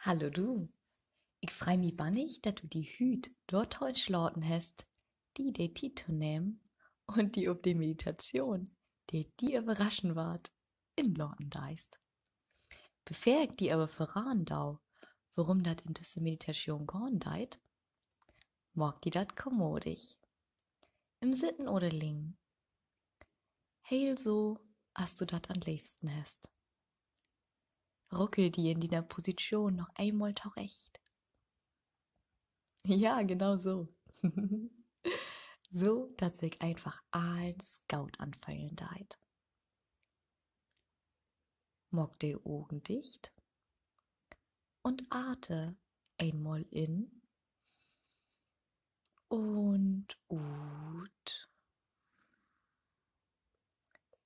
Hallo du, ich freu mich bannig, dass du die Hüt dort heute schlaten hast, die de Titel nehmen und die ob die Meditation, die dir überraschen ward, in Lorten deist. Bevor ich die aber verraten dau, warum dat in diese Meditation gorn deit, mag die dat kommodig. Im Sitten oder Ling, heil so, as du dat am liebsten hast. Ruckel die in deiner Position noch einmal zurecht. Ja, genau so. So, dass ich einfach als Scout anfeilen deit. Mock die Augen dicht und ate einmal in und ut.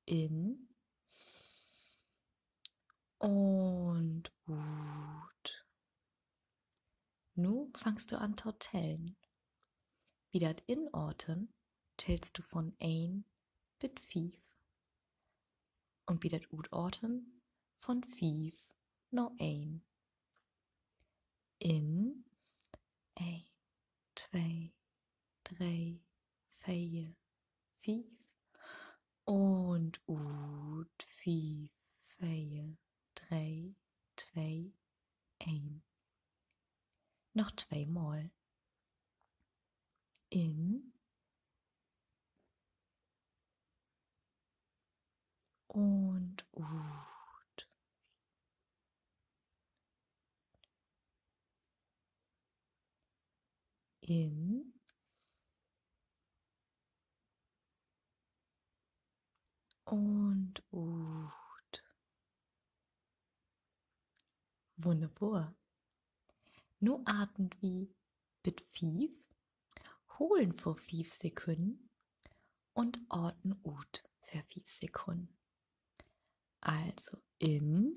In und ut. Nu fangst du an zu tellen. Wie dat Inorten tellst du von 1 bis 5. Und wie dat Utorten von 5 noch 1. In 1, 2, 3, 4, 5 und ut 5, 4, 3, 2, 1. Noch zweimal. In und ut. In und ut. Wunderbar. Nu atmen wir mit 5, holen vor 5 Sekunden und atmen ut für 5 Sekunden. Also in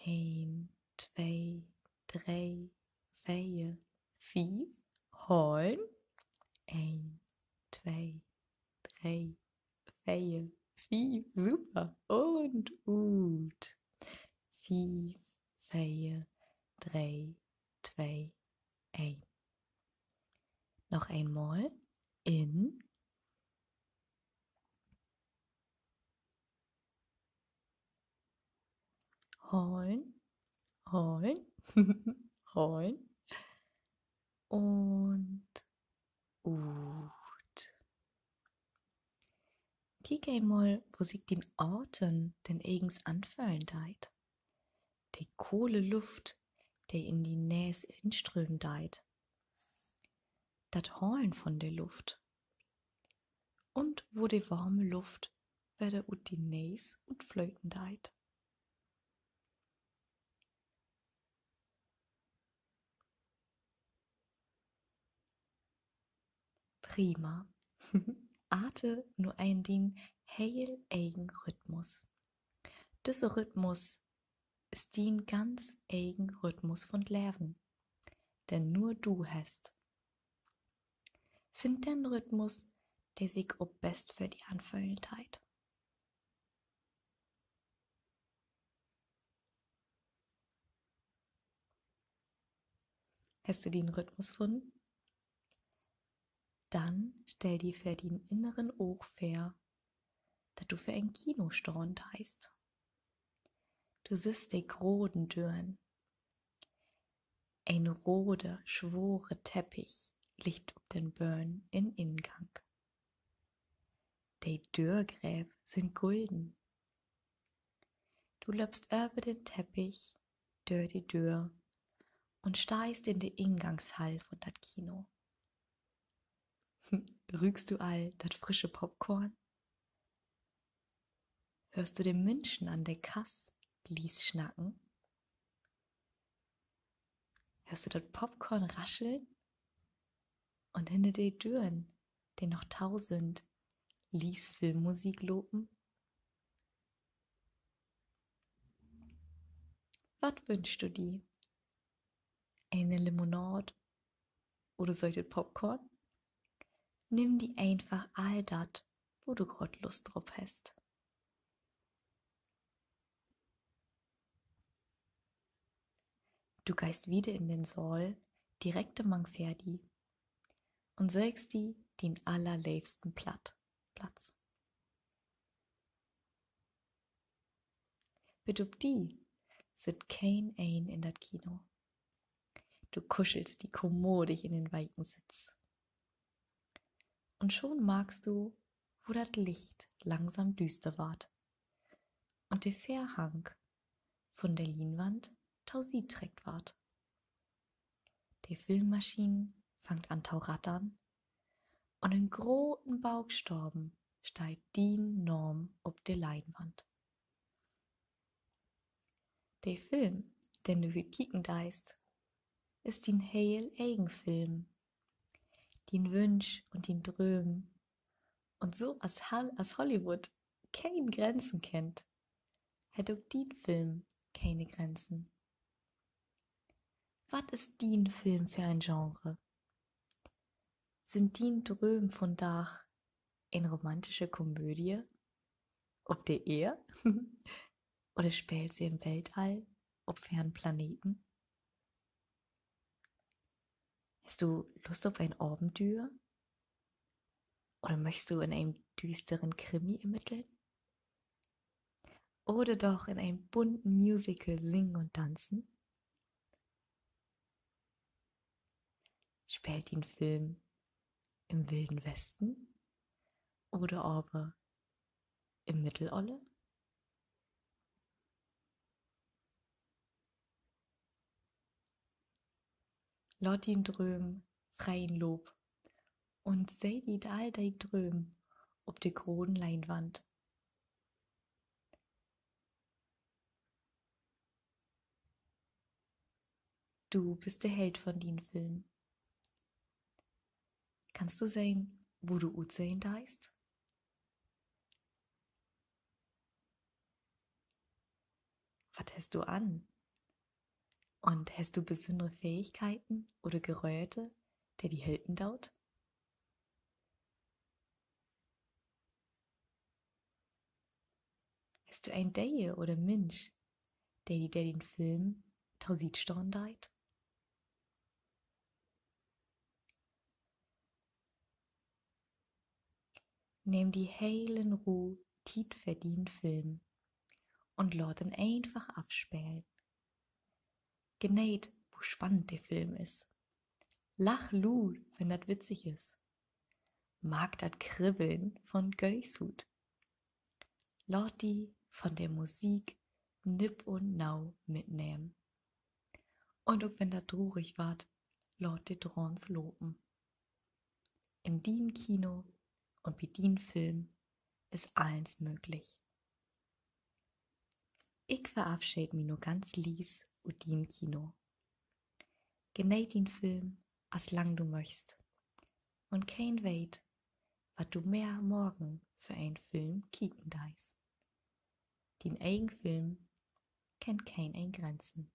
1, 2, 3, 4, 5, holen. 1, 2, 3, 4, 5, super. Und ut. 5, 4, 3, 2, 1. Noch einmal in holen, holen, holen und ut. Kiek einmal, wo sich den Atem den eigens anfühlen deit. Die kohle Luft, der in die Näs inströmen deit. Dat Holen von der Luft. Und wo die warme Luft werde ut die Näs und flöten deit. Prima. Ate nur ein Ding heil eigen Rhythmus. Dieser Rhythmus ist din ganz eigen Rhythmus von Leben, denn nur du hast. Find den Rhythmus, der sich ob best für die Anfüllendheit. Hast du den Rhythmus gefunden? Dann stell dir für den inneren Oog vor, dass du für ein Kino staunt heißt. Du siehst die großen Türen. Ein roter, schwere Teppich liegt auf den Böen in Ingang. Die Dörrgräb sind golden. Du löpst über den Teppich, durch die Tür und steigst in die Ingangshall von dat Kino. Rügst du all dat frische Popcorn? Hörst du den Menschen an der Kass lies schnacken? Hörst du dat Popcorn rascheln? Und hinter die Türen, den noch 1000 lies Filmmusik loben? Was wünschst du dir? Eine Limonade oder solches Popcorn? Nimm die einfach all dat, wo du grad Lust drauf hast. Du geist wieder in den Saal, direkt am Mangferdi, und sägst die den allerliebsten Platz. Bedub die sit kein ein in dat Kino. Du kuschelst die kommodig in den weichen Sitz. Und schon magst du, wo dat Licht langsam düster ward und der Verhang von der Leinwand tausit trägt ward. Die Filmmaschine fangt an tau rattern und in großen Baugstorben steigt die Norm ob der Leinwand. Der Film, den du wie kicken deist, ist din heil eigen Film, din Wünsch und din Dröm und so als Hollywood kein Grenzen kennt, hätt auch din Film keine Grenzen. Was ist din Film für ein Genre? Sind din Dröm von Dach eine romantische Komödie? Ob der Ehe? Oder spielt sie im Weltall? Ob fernen Planeten? Hast du Lust auf ein Abenteuer? Oder möchtest du in einem düsteren Krimi ermitteln? Oder doch in einem bunten Musical singen und tanzen? Spielt den Film im Wilden Westen? Oder aber im Mittelolle? Lass ihn dröm freien Lob und seh die all dei Dröm ob de großen Leinwand. Du bist der Held von den Film. Kannst du sehen, wo du ut sehen deist? Was hast du an? Und hast du besondere Fähigkeiten oder Geräte, der die helfen daut? Hast du ein Deie oder Mensch, der den Film tausit storn deit? Nimm die heilen Ruhe, tiet verdient Film und lass ihn einfach abspielen. Genäht, wo spannend der Film ist. Lach lu, wenn dat witzig ist. Mag dat Kribbeln von Göishut. Lass die von der Musik nipp und nau mitnehmen. Und ob wenn dat trurig ward, lass die Drons loben. In dien Kino und bei dien Film ist alles möglich. Ich verabschied mich nur ganz lies und dien Kino. Genäht den Film, as lang du möchtst. Und kein weit, wat du mehr morgen für ein Film kicken deist. Den eigen Film kennt kein Grenzen.